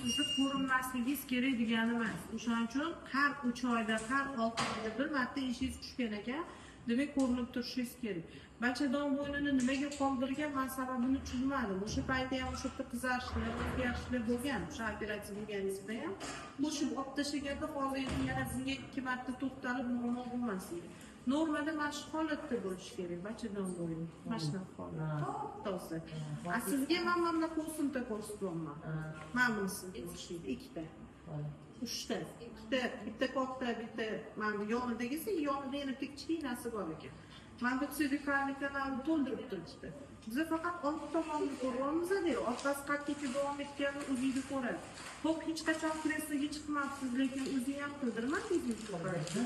sizni ko'rinmasligingiz kerak degani emas. O'shaning uchun har 3 oyda, har 6 oyda bir marta eshingiz tushgan ekan, demak ko'rinib turishingiz kerak. Bachadon bo'ynini nimaga qoldirgan, men sababini tushunmadim. O'sha paytda ham o'sha yerda qizarishlar, o'zgarishlar bo'lgan, o'sha operatsiya bo'lganingizda ham. Bo'shib olib tashlaganda hozir yana sizga 2 marta to'xtalib normal bo'lmasin. Normada mana shu holatda bo'lishi kerak, bachadon bo'yni. Mana shunaqa holat. To'g'ri. Sizga men mana qo'shinta ko'rsatyapman. Mana bunisiga o'xshaydi, ikkita. Uchta. Bitta katta, bitta mana bu yonidagisi, yonida yana kichkinasi bor ekan. Mana bu sedikalni kanalni to'ldirib turibdi. Biz faqat old tomonni ko'ryapmiz-da, orqasi qayergacha davom etganini o'zingiz ko'radi. Xo'p, hech qachon kresloga chiqmabsiz, lekin o'zingiz ham qildirmadingiz ko'radi.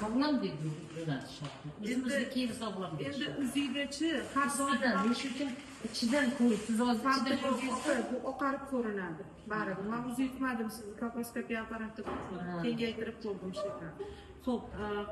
Sog'lom deb yo'nalishadi. O'zimizga keyin sog'lom deb. Endi o'zingizgachi har doim uchun ichidan ko'rib, siz hozir ichidan ko'rsangiz bu oqarib ko'rinadi. Baribir. Men o'zim aytmadim sizni kolposkopiya apparati kengaytirib ko'rdim shekar. Xo'p,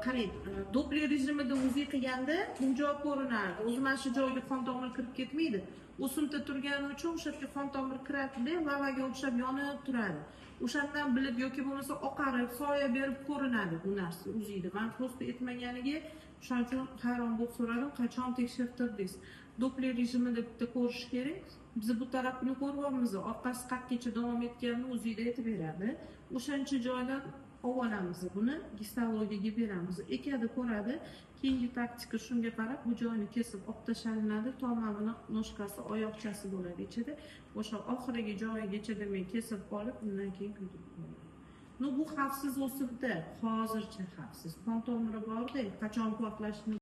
qarang, Doppler rejimida o'zingiz qilganda bu joy ko'rinardi. O'zi mana shu joyga qon tomir kirib ketmaydi. O'simta turgani uchun o'sha yerga qon tomir kiradi, lavaga o'xshab yonib turadi. O'shandan bilib yoki bo'lmasa oqarib, soya berib ko'rinadi bu narsa o'zingizda. Men prosta aytmaganiga o'shaning uchun hayron bo'lib so'radim, qachon tekshirtirdingiz? Doppler rejimida bitta ko'rish kerak. Biz bu tarafini ko'ryapmiz, orqasi qayergacha davom etganini o'zingizda aytib beradi. O'shancha joydan olamiz, buni gistologiyaga beramiz. Ekadi ko'radi. Keyingi taktika shunga qarab bu joyni kesib olib tashlanadi. Tomog'ini, noshkasi, oyoqchasi bo'ladi ichida. O'sha oxirgi joyigacha demak kesib olib, undan keyin kuydirib qo'yadi. Bu xavfsiz o'sibdi, hozircha xavfsiz. Qon tomiri bor-da, qachon portlashini